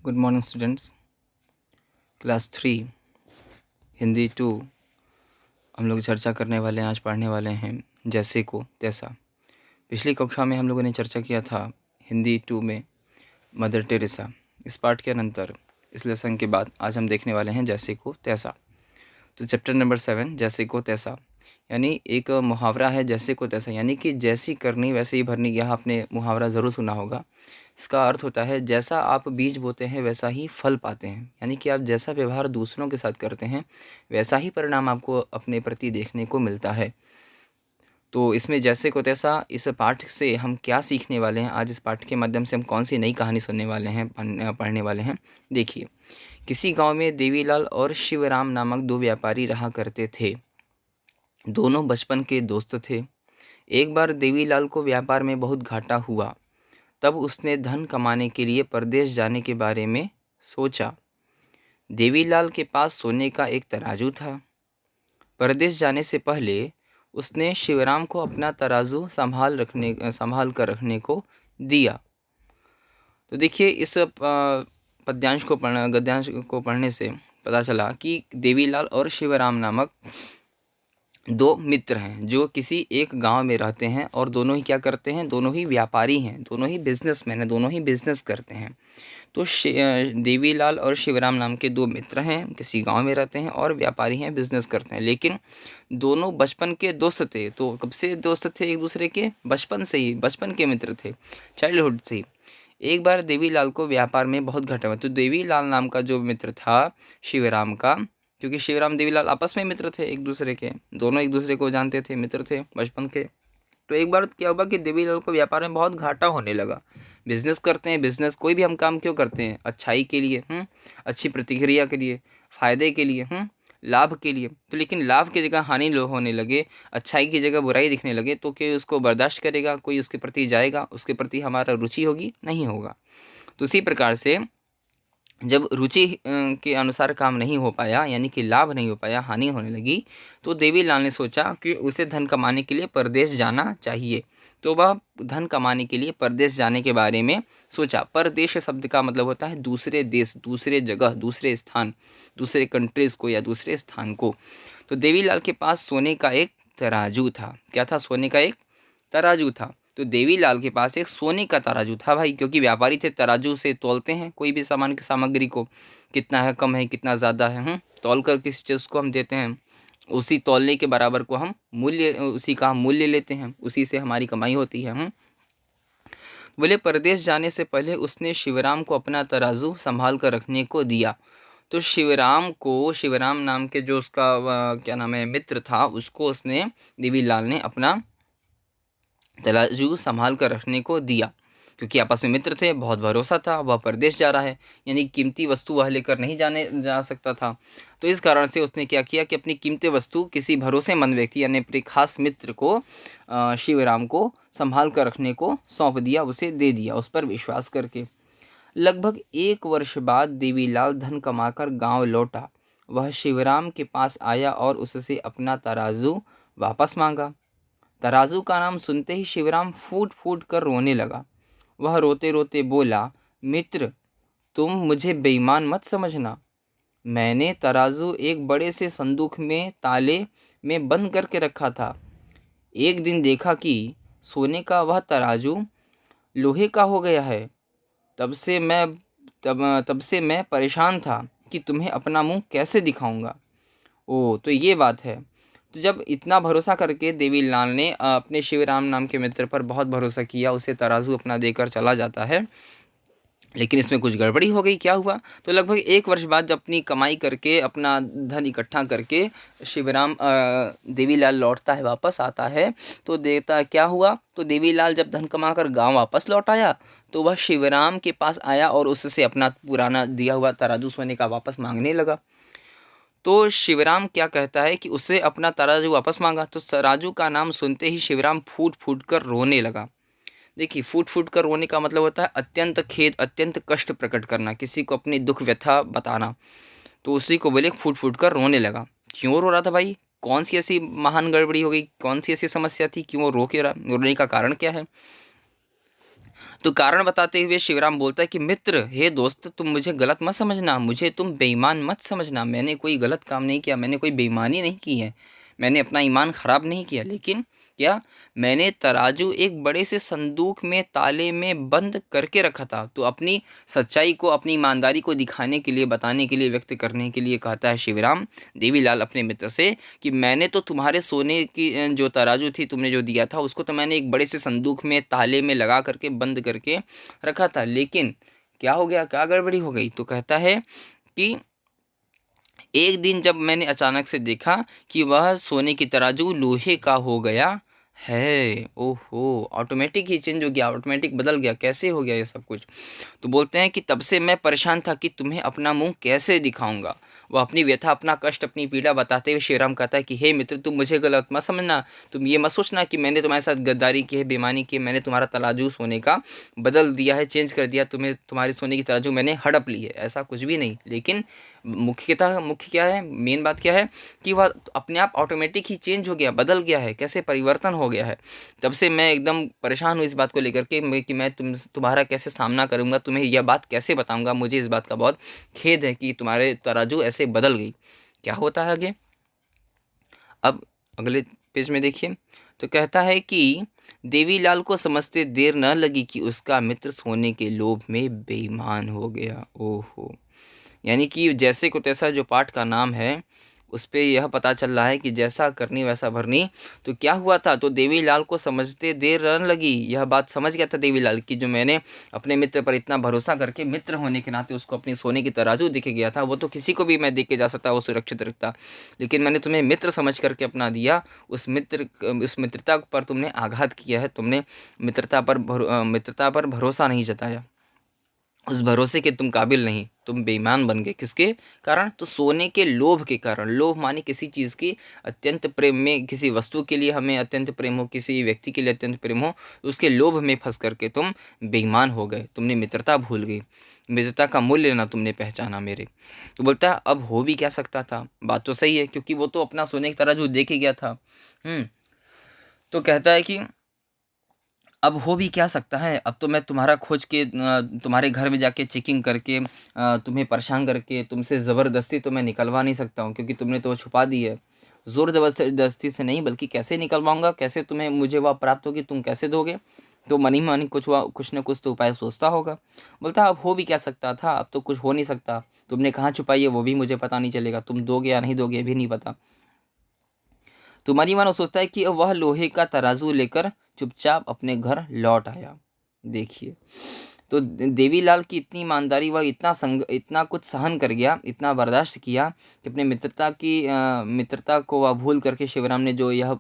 Good morning students. Class 3 Hindi 2 हम लोग चर्चा करने वाले हैं। आज पढ़ने वाले हैं जैसे को तैसा। पिछली कक्षा में हम लोगों ने चर्चा किया था हिंदी 2 में मदर टेरेसा। इस पाठ के अनंतर इस लेसन के बाद आज हम देखने वाले हैं जैसे को तैसा। तो चैप्टर नंबर 7 जैसे को तैसा, यानी एक मुहावरा है जैसे को तैसा, यानी कि जैसी करनी वैसे ही भरनी। यह आपने मुहावरा ज़रूर सुना होगा। इसका अर्थ होता है जैसा आप बीज बोते हैं वैसा ही फल पाते हैं, यानी कि आप जैसा व्यवहार दूसरों के साथ करते हैं वैसा ही परिणाम आपको अपने प्रति देखने को मिलता है। तो इसमें जैसे को तैसा इस पाठ से हम क्या सीखने वाले हैं, आज इस पाठ के माध्यम से हम कौन सी नई कहानी सुनने वाले हैं, पढ़ने वाले हैं। देखिए, किसी गांव में देवीलाल और शिवराम नामक दो व्यापारी रहा करते थे। दोनों बचपन के दोस्त थे। एक बार देवीलाल को व्यापार में बहुत घाटा हुआ। तब उसने धन कमाने के लिए परदेश जाने के बारे में सोचा। देवीलाल के पास सोने का एक तराजू था। परदेश जाने से पहले उसने शिवराम को अपना तराजू संभाल कर रखने को दिया। तो देखिए, इस गद्यांश को पढ़ने से पता चला कि देवीलाल और शिवराम नामक दो मित्र हैं जो किसी एक गांव में रहते हैं और दोनों ही क्या करते हैं, दोनों ही व्यापारी हैं, दोनों ही बिजनेसमैन हैं, दोनों ही बिजनेस करते हैं। तो देवीलाल और शिवराम नाम के दो मित्र हैं, किसी गांव में रहते हैं और व्यापारी हैं, बिजनेस करते हैं। लेकिन दोनों बचपन के दोस्त थे। तो कब से दोस्त थे एक दूसरे के? बचपन से ही, बचपन के मित्र थे, चाइल्डहुड से ही। एक बार देवीलाल को व्यापार में बहुत घाटा हुआ। तो देवीलाल नाम का जो मित्र था शिवराम का, क्योंकि शिवराम देवीलाल आपस में मित्र थे एक दूसरे के, दोनों एक दूसरे को जानते थे, मित्र थे बचपन के। तो एक बार क्या हुआ कि देवीलाल को व्यापार में बहुत घाटा होने लगा। बिजनेस करते हैं, बिजनेस कोई भी हम काम क्यों करते हैं? अच्छाई के लिए, अच्छी प्रतिक्रिया के लिए, फायदे के लिए, लाभ के लिए। तो लेकिन लाभ की जगह हानि होने लगे, अच्छाई की जगह बुराई दिखने लगे, तो क्या उसको बर्दाश्त करेगा? कोई उसके प्रति जाएगा? उसके प्रति हमारा रुचि होगी? नहीं होगा। तो उसी प्रकार से जब रुचि के अनुसार काम नहीं हो पाया, यानी कि लाभ नहीं हो पाया, हानि होने लगी, तो देवीलाल ने सोचा कि उसे धन कमाने के लिए परदेश जाना चाहिए। तो वह धन कमाने के लिए परदेश जाने के बारे में सोचा। परदेश शब्द का मतलब होता है दूसरे देश, दूसरे जगह, दूसरे स्थान, दूसरे कंट्रीज़ को या दूसरे स्थान को। तो देवीलाल के पास सोने का एक तराजू था। क्या था? सोने का एक तराजू था। तो देवीलाल के पास एक सोने का तराजू था भाई, क्योंकि व्यापारी थे, तराजू से तौलते हैं कोई भी सामान की सामग्री को, कितना है, कम है, कितना ज़्यादा है, तौल कर किसी चीज़ को हम देते हैं, उसी तौलने के बराबर को हम मूल्य, उसी का हम मूल्य लेते हैं, उसी से हमारी कमाई होती है। बोले परदेश जाने से पहले उसने शिवराम को अपना तराजू संभाल कर रखने को दिया। तो शिवराम को, शिवराम नाम के जो उसका क्या नाम है, मित्र था, उसको उसने, देवीलाल ने अपना तराजू संभाल कर रखने को दिया, क्योंकि आपस में मित्र थे, बहुत भरोसा था। वह परदेश जा रहा है, यानी कीमती वस्तु वह लेकर नहीं जा सकता था। तो इस कारण से उसने क्या किया कि अपनी कीमती वस्तु किसी भरोसेमंद व्यक्ति, यानी अपने खास मित्र को, शिवराम को संभाल कर रखने को सौंप दिया, उसे दे दिया, उस पर विश्वास करके। लगभग 1 वर्ष बाद देवीलाल धन कमाकर गांव लौटा। वह शिवराम के पास आया और उससे अपना तराजू वापस मांगा। तराजू का नाम सुनते ही शिवराम फूट फूट कर रोने लगा। वह रोते रोते बोला, मित्र, तुम मुझे बेईमान मत समझना। मैंने तराजू एक बड़े से संदूक में ताले में बंद करके रखा था। एक दिन देखा कि सोने का वह तराजू लोहे का हो गया है। तब से मैं परेशान था कि तुम्हें अपना मुंह कैसे दिखाऊंगा। ओ, तो ये बात है। तो जब इतना भरोसा करके देवीलाल ने अपने शिवराम नाम के मित्र पर बहुत भरोसा किया, उसे तराजू अपना देकर चला जाता है, लेकिन इसमें कुछ गड़बड़ी हो गई। क्या हुआ? तो लगभग 1 वर्ष बाद जब अपनी कमाई करके, अपना धन इकट्ठा करके शिवराम देवीलाल लौटता है, वापस आता है, तो देखता क्या हुआ। तो देवीलाल जब धन कमा कर गाँव वापस लौट आया, तो वह शिवराम के पास आया और उससे अपना पुराना दिया हुआ तराजू सोने का वापस मांगने लगा। तो शिवराम क्या कहता है कि उसे अपना तराजू वापस मांगा। तो तराजू का नाम सुनते ही शिवराम फूट फूट कर रोने लगा। देखिए, फूट फूट कर रोने का मतलब होता है अत्यंत खेद, अत्यंत कष्ट प्रकट करना, किसी को अपनी दुख व्यथा बताना। तो उसी को बोले फूट फूट कर रोने लगा। क्यों रो रहा था भाई? कौन सी ऐसी महान गड़बड़ी हो गई? कौन सी ऐसी समस्या थी? क्यों रो के रहा? रोने का कारण क्या है? तो कारण बताते हुए शिवराम बोलता है कि मित्र, हे दोस्त, तुम मुझे गलत मत समझना, मुझे तुम बेईमान मत समझना। मैंने कोई गलत काम नहीं किया, मैंने कोई बेईमानी नहीं की है, मैंने अपना ईमान खराब नहीं किया। लेकिन क्या, मैंने तराजू एक बड़े से संदूक में ताले में बंद करके रखा था। तो अपनी सच्चाई को, अपनी ईमानदारी को दिखाने के लिए, बताने के लिए, व्यक्त करने के लिए कहता है शिवराम देवीलाल अपने मित्र से कि मैंने तो तुम्हारे सोने की जो तराजू थी, तुमने जो दिया था, उसको तो मैंने एक बड़े से संदूक में ताले में लगा करके बंद करके रखा था। लेकिन क्या हो गया, क्या गड़बड़ी हो गई? तो कहता है कि एक दिन जब मैंने अचानक से देखा कि वह सोने की तराजू लोहे का हो गया है। ओहो, ऑटोमेटिक ही चेंज हो गया, ऑटोमेटिक बदल गया। कैसे हो गया ये सब कुछ? तो बोलते हैं कि तब से मैं परेशान था कि तुम्हें अपना मुंह कैसे दिखाऊंगा। वह अपनी व्यथा, अपना कष्ट, अपनी पीड़ा बताते हुए श्रीराम कहता है कि हे मित्र, तुम मुझे गलत मत समझना, तुम ये मत सोचना कि मैंने तुम्हारे साथ गद्दारी की है, बेईमानी की है, मैंने तुम्हारा तराजू सोने का बदल दिया है, चेंज कर दिया, तुम्हें तुम्हारी सोने की तराजू मैंने हड़प ली है, ऐसा कुछ भी नहीं। लेकिन मुख्य क्या है, मेन बात क्या है कि वह अपने आप ऑटोमेटिक ही चेंज हो गया, बदल गया है, कैसे परिवर्तन हो गया है। तब से मैं एकदम परेशान हूँ इस बात को लेकर के कि मैं तुम्हारा कैसे सामना करूँगा, तुम्हें यह बात कैसे बताऊँगा। मुझे इस बात का बहुत खेद है कि तुम्हारे तराजू ऐसे बदल गई। क्या होता है आगे? अब अगले पेज में देखिए। तो कहता है कि देवीलाल को समझते देर न लगी कि उसका मित्र सोने के लोभ में बेईमान हो गया। ओहो, यानी कि जैसे को तैसा जो पाठ का नाम है, उस पे यह पता चल रहा है कि जैसा करनी वैसा भरनी। तो क्या हुआ था? तो देवीलाल को समझते देर न लगी। यह बात समझ गया था देवीलाल कि जो मैंने अपने मित्र पर इतना भरोसा करके, मित्र होने के नाते उसको अपनी सोने की तराजू देके गया था, वो तो किसी को भी मैं देख के जा सकता, वो सुरक्षित रखता। लेकिन मैंने तुम्हें मित्र समझ करके अपना दिया, उस मित्रता पर तुमने आघात किया है, तुमने मित्रता पर भरोसा नहीं जताया, उस भरोसे के तुम काबिल नहीं, तुम बेईमान बन गए। किसके कारण? तो सोने के लोभ के कारण। लोभ माने किसी चीज़ की अत्यंत प्रेम में, किसी वस्तु के लिए हमें अत्यंत प्रेम हो, किसी व्यक्ति के लिए अत्यंत प्रेम हो, तो उसके लोभ में फंस करके तुम बेईमान हो गए, तुमने मित्रता भूल गई, मित्रता का मूल्य ना तुमने पहचाना मेरे। तो बोलता है अब हो भी क्या सकता था? बात तो सही है, क्योंकि वो तो अपना सोने की तरह जो देखे गया था। तो कहता है कि अब हो भी क्या सकता है? अब तो मैं तुम्हारा खोज के तुम्हारे घर में जाके चेकिंग करके तुम्हें परेशान करके तुमसे ज़बरदस्ती तो मैं निकलवा नहीं सकता हूँ, क्योंकि तुमने तो वो छुपा दी है। ज़ोर ज़बरदस्ती से नहीं, बल्कि कैसे निकलवाऊँगा, कैसे तुम्हें मुझे वह प्राप्त होगी, तुम कैसे दोगे? तो मन ही मन कुछ न कुछ तो उपाय सोचता होगा। बोलता अब हो भी क्या सकता था? अब तो कुछ हो नहीं सकता। तुमने कहाँ छुपाई है वो भी मुझे पता नहीं चलेगा, तुम दोगे या नहीं दोगे ये भी नहीं पता। तो मनी मानो सोचता है कि वह लोहे का तराजू लेकर चुपचाप अपने घर लौट आया। देखिए, तो देवीलाल की इतनी ईमानदारी, वह इतना कुछ सहन कर गया, इतना बर्दाश्त किया कि अपने मित्रता को वह भूल करके शिवराम ने जो यह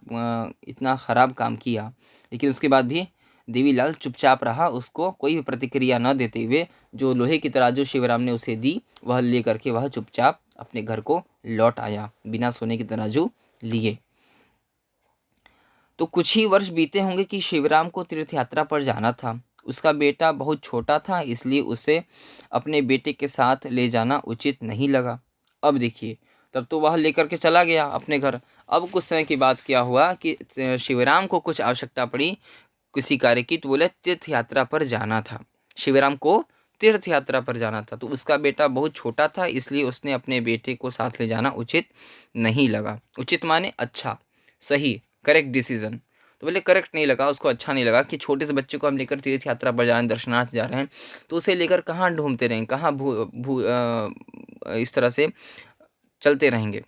इतना खराब काम किया, लेकिन उसके बाद भी देवीलाल चुपचाप रहा, उसको कोई भी प्रतिक्रिया न देते हुए जो लोहे की तराजू शिवराम ने उसे दी, वह ले करके वह चुपचाप अपने घर को लौट आया बिना सोने की तराजू लिए। तो कुछ ही वर्ष बीते होंगे कि शिवराम को तीर्थ यात्रा पर जाना था। उसका बेटा बहुत छोटा था, इसलिए उसे अपने बेटे के साथ ले जाना उचित नहीं लगा। अब देखिए, तब तो वह लेकर के चला गया अपने घर। अब कुछ समय के बाद क्या हुआ कि शिवराम को कुछ आवश्यकता पड़ी किसी कार्य की, तो बोले तीर्थ यात्रा पर जाना था। शिवराम को तीर्थ यात्रा पर जाना था, तो उसका बेटा बहुत छोटा था, इसलिए उसने अपने बेटे को साथ ले जाना उचित नहीं लगा। उचित माने अच्छा, सही, करेक्ट डिसीजन। तो बोले करेक्ट नहीं लगा उसको, अच्छा नहीं लगा कि छोटे से बच्चे को हम लेकर तीर्थ यात्रा पर जा रहे हैं, दर्शनार्थ जा रहे हैं, तो उसे लेकर कहाँ ढूंढते रहें, कहाँ इस तरह से चलते रहेंगे,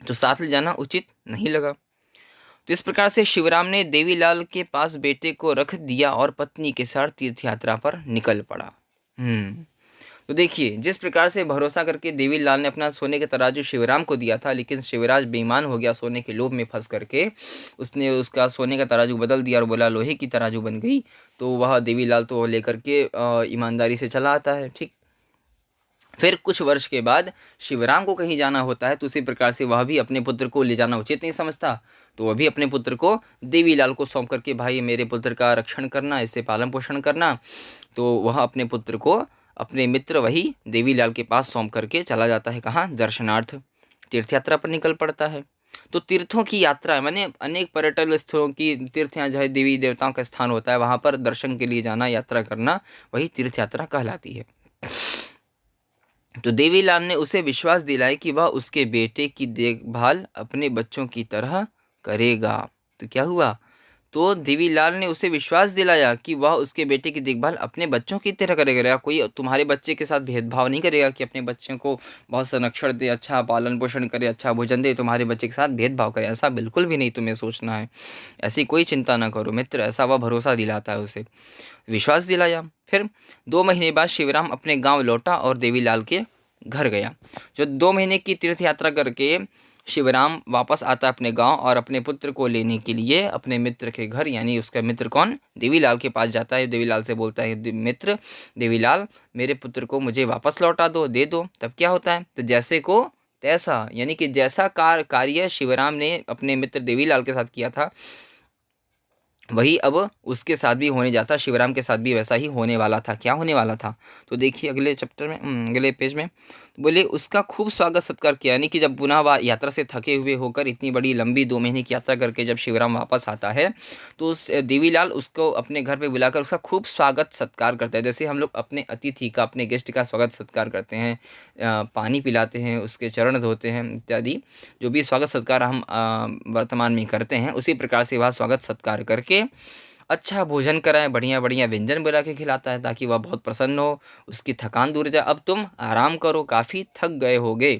तो साथ ले जाना उचित नहीं लगा। तो इस प्रकार से शिवराम ने देवीलाल के पास बेटे को रख दिया और पत्नी के साथ तीर्थ यात्रा पर निकल पड़ा। तो देखिए, जिस प्रकार से भरोसा करके देवीलाल ने अपना सोने का तराजू शिवराम को दिया था, लेकिन शिवराज बेईमान हो गया सोने के लोभ में फंस करके, उसने उसका सोने का तराजू बदल दिया और बोला लोहे की तराजू बन गई। तो वह देवीलाल तो लेकर के ईमानदारी से चला आता है, ठीक। फिर कुछ वर्ष के बाद शिवराम को कहीं जाना होता है, तो उसी प्रकार से वह भी अपने पुत्र को ले जाना उचित नहीं समझता, तो वह भी अपने पुत्र को देवीलाल को सौंप करके, भाई मेरे पुत्र का रक्षण करना, इससे पालन पोषण करना। तो वह अपने पुत्र को अपने मित्र वही देवीलाल के पास सौंप करके चला जाता है, कहाँ? दर्शनार्थ, तीर्थ यात्रा पर निकल पड़ता है। तो तीर्थों की यात्रा माने अनेक पर्यटन स्थलों की तीर्थ यहाँ जहाँ देवी देवताओं का स्थान होता है वहाँ पर दर्शन के लिए जाना, यात्रा करना, वही तीर्थ यात्रा कहलाती है। तो देवीलाल ने उसे विश्वास दिलाया कि वह उसके बेटे की देखभाल अपने बच्चों की तरह करेगा। तो क्या हुआ, तो देवीलाल ने उसे विश्वास दिलाया कि वह उसके बेटे की देखभाल अपने बच्चों की तरह करेगा। कोई तुम्हारे बच्चे के साथ भेदभाव नहीं करेगा कि अपने बच्चों को बहुत संरक्षण दे, अच्छा पालन पोषण करे, अच्छा भोजन दे, तुम्हारे बच्चे के साथ भेदभाव करे, ऐसा बिल्कुल भी नहीं तुम्हें सोचना है। ऐसी कोई चिंता ना करो मित्र, ऐसा वह भरोसा दिलाता है उसे, विश्वास दिलाया। फिर 2 महीने बाद शिवराम अपने गांव लौटा और देवीलाल के घर गया। जो 2 महीने की तीर्थ यात्रा करके शिवराम वापस आता है अपने गांव और अपने पुत्र को लेने के लिए अपने मित्र के घर, यानी उसका मित्र कौन, देवीलाल के पास जाता है। देवीलाल से बोलता है, मित्र देवीलाल, मेरे पुत्र को मुझे वापस लौटा दो, दे दो। तब क्या होता है, तो जैसे को तैसा, यानी कि जैसा कार्य शिवराम ने अपने मित्र देवीलाल के साथ किया था, वही अब उसके साथ भी होने जाता, शिवराम के साथ भी वैसा ही होने वाला था। क्या होने वाला था, तो देखिए अगले चैप्टर में, अगले पेज में। बोले उसका खूब स्वागत सत्कार किया, यानी कि जब पुनः वह यात्रा से थके हुए होकर इतनी बड़ी लंबी 2 महीने की यात्रा करके जब शिवराम वापस आता है, तो उस देवीलाल उसको अपने घर पे बुलाकर उसका खूब स्वागत सत्कार करता है। जैसे हम लोग अपने अतिथि का, अपने गेस्ट का स्वागत सत्कार करते हैं, पानी पिलाते हैं, उसके चरण धोते हैं इत्यादि, जो भी स्वागत सत्कार हम वर्तमान में करते हैं, उसी प्रकार से वह स्वागत सत्कार करके अच्छा भोजन कराए, बढ़िया बढ़िया व्यंजन बना के खिलाता है ताकि वह बहुत प्रसन्न हो, उसकी थकान दूर हो जाए। अब तुम आराम करो, काफ़ी थक गए होगे।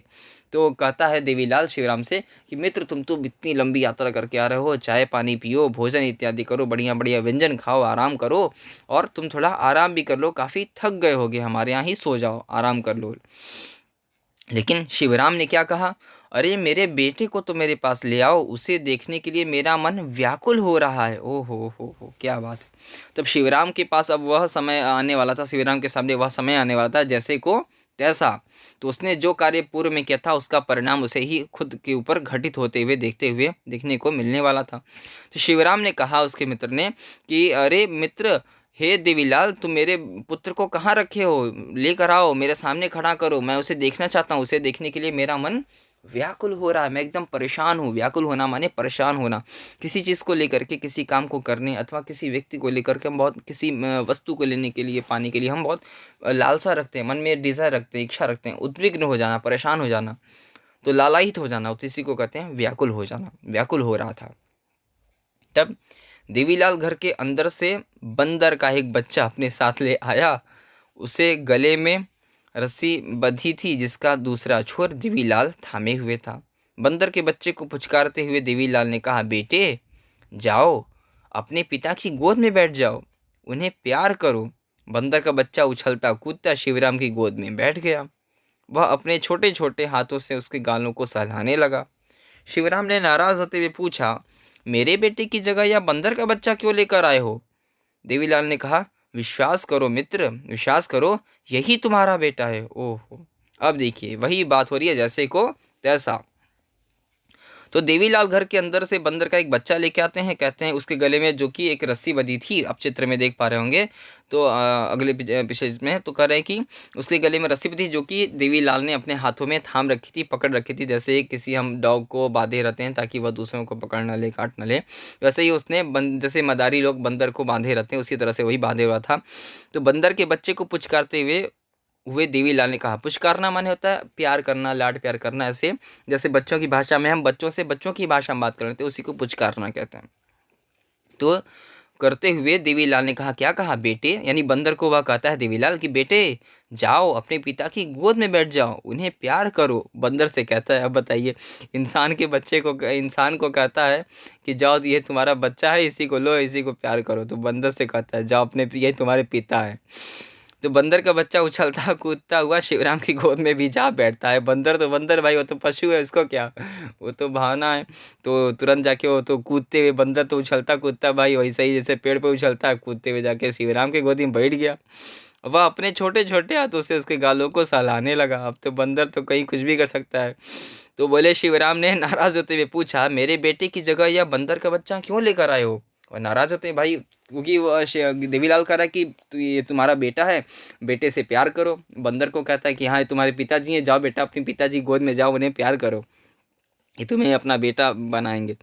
तो कहता है देवीलाल शिवराम से कि मित्र, तुम तो इतनी लंबी यात्रा करके आ रहे हो, चाय पानी पियो, भोजन इत्यादि करो, बढ़िया बढ़िया व्यंजन खाओ, आराम करो, और तुम थोड़ा आराम भी कर लो, काफ़ी थक गए होगे, हमारे यहाँ ही सो जाओ, आराम कर लो। लेकिन शिवराम ने क्या कहा, अरे मेरे बेटे को तो मेरे पास ले आओ, उसे देखने के लिए मेरा मन व्याकुल हो रहा है। ओ हो, क्या बात है। तब शिवराम के पास अब वह समय आने वाला था, शिवराम के सामने वह समय आने वाला था जैसे को तैसा। तो उसने जो कार्य पूर्व में किया था उसका परिणाम उसे ही खुद के ऊपर घटित होते हुए देखते हुए देखने को मिलने वाला था। तो शिवराम ने कहा उसके मित्र ने कि अरे मित्र, हे देवीलाल, तुम मेरे पुत्र को कहाँ रखे हो, लेकर आओ, मेरे सामने खड़ा करो, मैं उसे देखना चाहता हूँ, उसे देखने के लिए मेरा मन व्याकुल हो रहा है, मैं एकदम परेशान हूँ। व्याकुल होना माने परेशान होना, किसी चीज़ को लेकर के, किसी काम को करने अथवा किसी व्यक्ति को लेकर के हम बहुत, किसी वस्तु को लेने के लिए, पाने के लिए हम बहुत लालसा रखते हैं, मन में डिज़ायर रखते हैं, इच्छा रखते हैं, उद्विग्न हो जाना, परेशान हो जाना, तो लालायित हो जाना, तो इसी को कहते हैं व्याकुल हो जाना। व्याकुल हो रहा था। तब देवीलाल घर के अंदर से बंदर का एक बच्चा अपने साथ ले आया। उसे गले में रस्सी बंधी थी जिसका दूसरा छोर देवीलाल थामे हुए था। बंदर के बच्चे को पुचकारते हुए देवीलाल ने कहा, बेटे जाओ, अपने पिता की गोद में बैठ जाओ, उन्हें प्यार करो। बंदर का बच्चा उछलता कूदता शिवराम की गोद में बैठ गया। वह अपने छोटे छोटे हाथों से उसके गालों को सहलाने लगा। शिवराम ने नाराज होते हुए पूछा, मेरे बेटे की जगह यह बंदर का बच्चा क्यों लेकर आए हो? देवीलाल ने कहा, विश्वास करो मित्र, विश्वास करो, यही तुम्हारा बेटा है। ओहो, अब देखिए वही बात हो रही है जैसे को तैसा। तो देवीलाल घर के अंदर से बंदर का एक बच्चा लेके आते हैं, कहते हैं उसके गले में जो कि एक रस्सी बंधी थी, आप चित्र में देख पा रहे होंगे। तो अगले पेज में तो कह रहे हैं कि उसके गले में रस्सी बंधी जो कि देवीलाल ने अपने हाथों में थाम रखी थी, पकड़ रखी थी, जैसे किसी हम डॉग को बांधे रहते हैं ताकि वह दूसरों को पकड़ ना ले, काट ना ले, वैसे ही उसने जैसे मदारी लोग बंदर को बांधे रहते हैं उसी तरह से वही बांधे हुआ था। तो बंदर के बच्चे को पुचकारते हुए देवीलाल ने कहा, पुचकारना माने होता है प्यार करना, लाड प्यार करना, ऐसे जैसे बच्चों की भाषा में हम बच्चों से बच्चों की भाषा में बात कर रहे थे, उसी को पुचकारना कहते हैं। तो करते हुए देवीलाल ने कहा, क्या कहा बेटे, यानी बंदर को वह कहता है देवीलाल कि बेटे जाओ, अपने पिता की गोद में बैठ जाओ, उन्हें प्यार करो। बंदर से कहता है, अब बताइए, इंसान के बच्चे को, इंसान को कहता है कि जाओ, ये तुम्हारा बच्चा है, इसी को लो, इसी को प्यार करो। तो बंदर से कहता है, जाओ, अपने, ये तुम्हारे पिता है। तो बंदर का बच्चा उछलता कूदता हुआ शिवराम की गोद में भी जा बैठता है। बंदर तो बंदर भाई, वो तो पशु है, उसको क्या, वो तो भावना है। तो तुरंत जाके वो तो कूदते हुए, बंदर तो उछलता कूदता भाई वैसे ही जैसे पेड़ पे उछलता है, कूदते हुए जाके शिवराम की गोदी में बैठ गया। वह अपने छोटे छोटे हाथों से उसके गालों को सहलाने लगा। अब तो बंदर तो कहीं कुछ भी कर सकता है। तो बोले, शिवराम ने नाराज होते हुए पूछा, मेरे बेटे की जगह यह बंदर का बच्चा क्यों लेकर आए हो? और नाराज होते हैं भाई, क्योंकि वो देवीलाल कह रहा है कि ये तुम्हारा बेटा है, बेटे से प्यार करो। बंदर को कहता है कि हाँ, ये तुम्हारे पिताजी हैं, जाओ बेटा, अपने पिताजी गोद में जाओ, उन्हें प्यार करो। कि तुम्हें अपना बेटा बनाएंगे।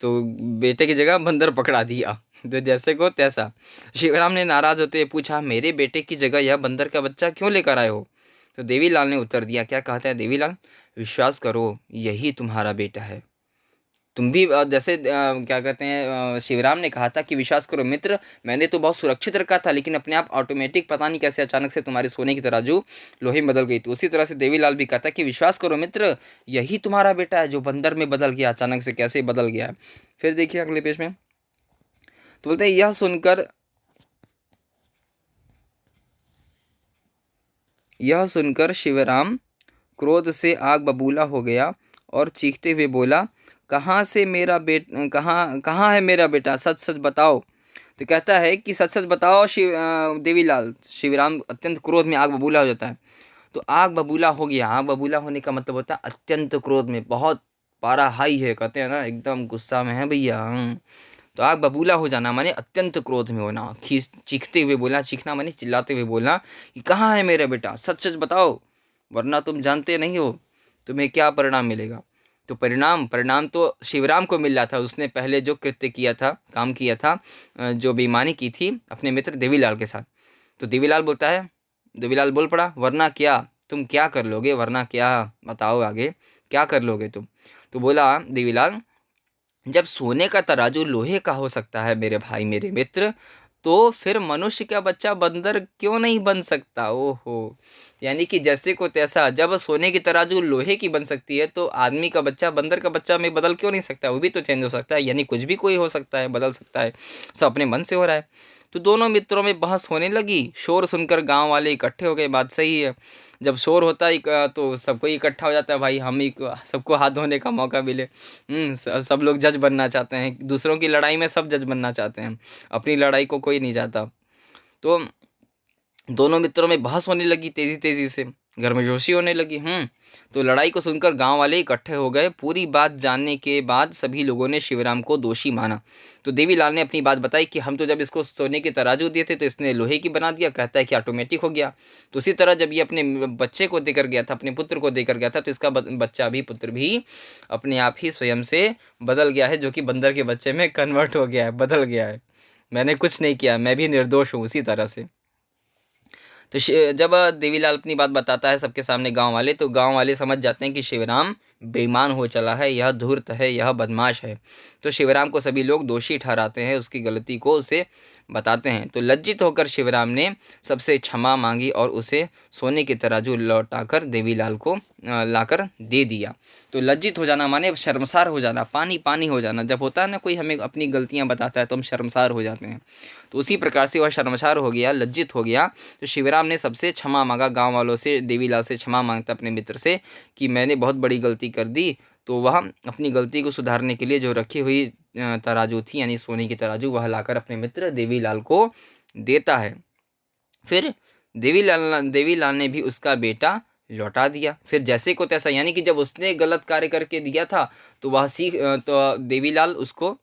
तो बेटे की जगह बंदर पकड़ा दिया। तो जैसे को तैसा। शिवराम ने नाराज होते हुए पूछा, मेरे बेटे की जगह यह बंदर का बच्चा क्यों लेकर आए हो? तो देवीलाल ने उत्तर दिया। क्या कहता है देवीलाल? विश्वास करो, यही तुम्हारा बेटा है। तुम भी जैसे क्या कहते हैं, शिवराम ने कहा था कि विश्वास करो मित्र, मैंने तो बहुत सुरक्षित रखा था, लेकिन अपने आप ऑटोमेटिक पता नहीं कैसे अचानक से तुम्हारी सोने की तराजू लोहे में बदल गई। तो उसी तरह से देवीलाल भी कहता कि विश्वास करो मित्र, यही तुम्हारा बेटा है जो बंदर में बदल गया, अचानक से कैसे बदल गया है। फिर देखिए अगले पेज में, तो बोलते हैं यह सुनकर शिवराम क्रोध से आग बबूला हो गया और चीखते हुए बोला, कहाँ कहाँ है मेरा बेटा, सच सच बताओ। तो कहता है कि सच सच बताओ देवीलाल। शिवराम अत्यंत क्रोध में आग बबूला हो जाता है। तो आग बबूला हो गया, आग बबूला होने का मतलब होता है अत्यंत क्रोध में, बहुत पारा हाई है, कहते हैं ना एकदम गुस्सा में है भैया। तो आग बबूला हो जाना माने अत्यंत क्रोध में होना। खींच चीखते हुए बोला, चीखना माने चिल्लाते हुए बोलना कि कहाँ है मेरा बेटा, सच सच बताओ, वरना तुम जानते नहीं हो तुम्हें क्या परिणाम मिलेगा। तो परिणाम परिणाम तो शिवराम को मिल रहा था, उसने पहले जो कृत्य किया था, काम किया था, जो बेईमानी की थी अपने मित्र देवीलाल के साथ। तो देवीलाल बोलता है, देवीलाल बोल पड़ा, वरना क्या, तुम क्या कर लोगे, वरना क्या, बताओ आगे क्या कर लोगे तुम। तो बोला देवीलाल, जब सोने का तराजू लोहे का हो सकता है मेरे भाई मेरे मित्र, तो फिर मनुष्य का बच्चा बंदर क्यों नहीं बन सकता? ओहो, यानी कि जैसे को तैसा, जब सोने की तराजू लोहे की बन सकती है, तो आदमी का बच्चा बंदर का बच्चा में बदल क्यों नहीं सकता? वो भी तो चेंज हो सकता है, यानी कुछ भी कोई हो सकता है, बदल सकता है, सब अपने मन से हो रहा है। तो दोनों मित्रों में बहस होने लगी। शोर सुनकर गांव वाले इकट्ठे हो गए। बात सही है, जब शोर होता है तो सबको इकट्ठा हो जाता है, भाई हम ही सबको हाथ धोने का मौका मिले। सब लोग जज बनना चाहते हैं, दूसरों की लड़ाई में सब जज बनना चाहते हैं, अपनी लड़ाई को कोई नहीं चाहता। तो दोनों मित्रों में बहस होने लगी तेजी तेजी से, गर्मजोशी होने लगी। तो लड़ाई को सुनकर गांव वाले इकट्ठे हो गए। पूरी बात जानने के बाद सभी लोगों ने शिवराम को दोषी माना। तो देवीलाल ने अपनी बात बताई कि हम तो जब इसको सोने के तराजू दिए थे तो इसने लोहे की बना दिया, कहता है कि ऑटोमेटिक हो गया। तो उसी तरह जब ये अपने बच्चे को देकर गया था, अपने पुत्र को देकर गया था, तो इसका बच्चा भी, पुत्र भी अपने आप ही स्वयं से बदल गया है, जो कि बंदर के बच्चे में कन्वर्ट हो गया है, बदल गया है। मैंने कुछ नहीं किया, मैं भी निर्दोष हूँ उसी तरह से। तो जब देवीलाल अपनी बात बताता है सबके सामने गांव वाले, तो गांव वाले समझ जाते हैं कि शिवराम बेईमान हो चला है, यह धूर्त है, यह बदमाश है। तो शिवराम को सभी लोग दोषी ठहराते हैं, उसकी गलती को उसे बताते हैं। तो लज्जित होकर शिवराम ने सबसे क्षमा मांगी और उसे सोने की तराजू लौटाकर देवीलाल को लाकर दे दिया। तो लज्जित हो जाना माने शर्मसार हो जाना, पानी पानी हो जाना। जब होता है ना कोई हमें अपनी गलतियां बताता है तो हम शर्मसार हो जाते हैं, तो उसी प्रकार से वह शर्मसार हो गया, लज्जित हो गया। तो शिवराम ने सबसे क्षमा मांगा, गांव वालों से, देवीलाल से क्षमा मांगता अपने मित्र से कि मैंने बहुत बड़ी गलती कर दी। तो वह अपनी गलती को सुधारने के लिए जो रखी हुई तराजू थी, यानी सोने की तराजू, वह लाकर अपने मित्र देवीलाल को देता है। फिर देवीलाल ने भी उसका बेटा लौटा दिया। फिर जैसे को तैसा, यानी कि जब उसने गलत कार्य करके दिया था, तो वह तो देवीलाल उसको,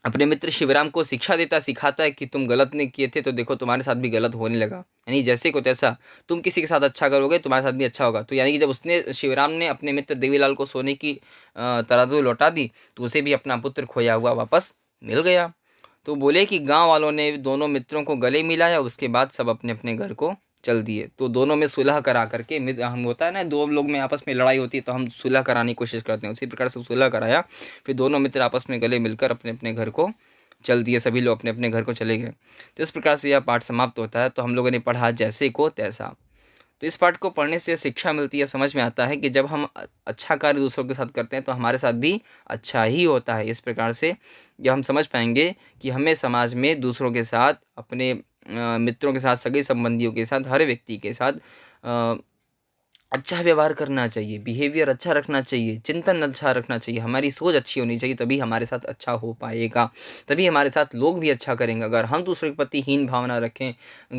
अपने मित्र शिवराम को शिक्षा देता, सिखाता है कि तुम गलत नहीं किए थे, तो देखो तुम्हारे साथ भी गलत होने लगा। यानी जैसे को तैसा, तुम किसी के साथ अच्छा करोगे तुम्हारे साथ भी अच्छा होगा। तो यानी कि जब उसने, शिवराम ने अपने मित्र देवीलाल को सोने की तराजू लौटा दी, तो उसे भी अपना पुत्र खोया हुआ वापस मिल गया। तो बोले कि गांव वालों ने दोनों मित्रों को गले मिलाया, उसके बाद सब अपने अपने घर को चल दिए। तो दोनों में सुलह करा करके, हम होता है ना, दो लोग में आपस में लड़ाई होती है तो हम सुलह कराने की कोशिश करते हैं, उसी प्रकार से सुलह कराया। फिर दोनों मित्र आपस में गले मिलकर अपने अपने घर को चल दिए, सभी लोग अपने अपने घर को चले गए। तो इस प्रकार से यह पाठ समाप्त होता है। तो हम लोगों ने पढ़ा जैसे को तैसा। तो इस पाठ को पढ़ने से शिक्षा मिलती है, समझ में आता है कि जब हम अच्छा कार्य दूसरों के साथ करते हैं तो हमारे साथ भी अच्छा ही होता है। इस प्रकार से जब हम समझ पाएंगे कि हमें समाज में दूसरों के साथ, अपने मित्रों के साथ, सगे संबंधियों के साथ, हर व्यक्ति के साथ अच्छा व्यवहार करना चाहिए, बिहेवियर अच्छा रखना चाहिए, चिंतन अच्छा रखना चाहिए, हमारी सोच अच्छी होनी चाहिए, तभी हमारे साथ अच्छा हो पाएगा, तभी हमारे साथ लोग भी अच्छा करेंगे। अगर हम दूसरे के प्रति हीन भावना रखें,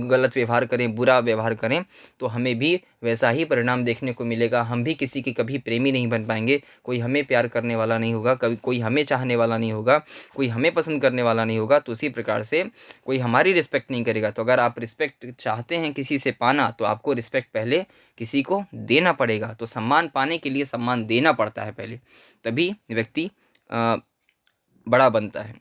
गलत व्यवहार करें, बुरा व्यवहार करें, तो हमें भी वैसा ही परिणाम देखने को मिलेगा। हम भी किसी के कभी प्रेमी नहीं बन पाएंगे, कोई हमें प्यार करने वाला नहीं होगा, कभी कोई हमें चाहने वाला नहीं होगा, कोई हमें पसंद करने वाला नहीं होगा। तो उसी प्रकार से कोई हमारी रिस्पेक्ट नहीं करेगा। तो अगर आप रिस्पेक्ट चाहते हैं किसी से पाना, तो आपको रिस्पेक्ट पहले किसी को देना पड़ेगा। तो सम्मान पाने के लिए सम्मान देना पड़ता है पहले, तभी व्यक्ति बड़ा बनता है।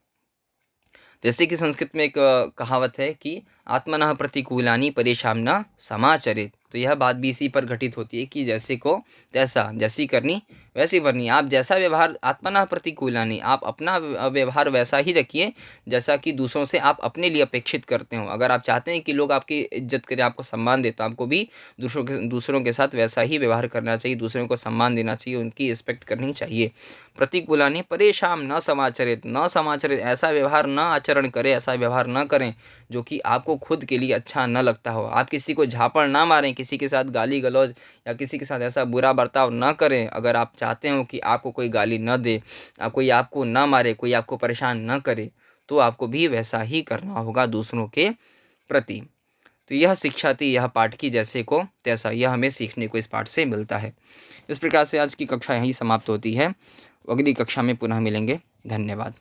जैसे कि संस्कृत में एक कहावत है कि आत्मनः प्रतिकूलानि परेषां न समाचरेत्। तो यह बात भी इसी पर घटित होती है कि जैसे को तैसा, जैसी करनी वैसी भरनी। आप जैसा व्यवहार, आत्मनः प्रतिकूलानि, आप अपना व्यवहार वैसा ही रखिए जैसा कि दूसरों से आप अपने लिए अपेक्षित करते हो। अगर आप चाहते हैं कि लोग आपकी इज्जत करें, आपको सम्मान दें, तो आपको भी दूसरों के साथ वैसा ही व्यवहार करना चाहिए, दूसरों को सम्मान देना चाहिए, उनकी रिस्पेक्ट करनी चाहिए। प्रतिकूलानि परेषां न समाचरेत्, न समाचरेत्, ऐसा व्यवहार न आचरण करें, ऐसा व्यवहार न करें जो कि आपको खुद के लिए अच्छा न लगता हो। आप किसी को झापड़ ना मारें, किसी के साथ गाली गलौज या किसी के साथ ऐसा बुरा बर्ताव न करें। अगर आप चाहते हो कि आपको कोई गाली न दे, कोई आपको ना मारे, कोई आपको परेशान न करे, तो आपको भी वैसा ही करना होगा दूसरों के प्रति। तो यह शिक्षा थी, यह पाठ की जैसे को तैसा, यह हमें सीखने को इस पाठ से मिलता है। इस प्रकार से आज की कक्षा यहीं समाप्त होती है। अगली कक्षा में पुनः मिलेंगे। धन्यवाद।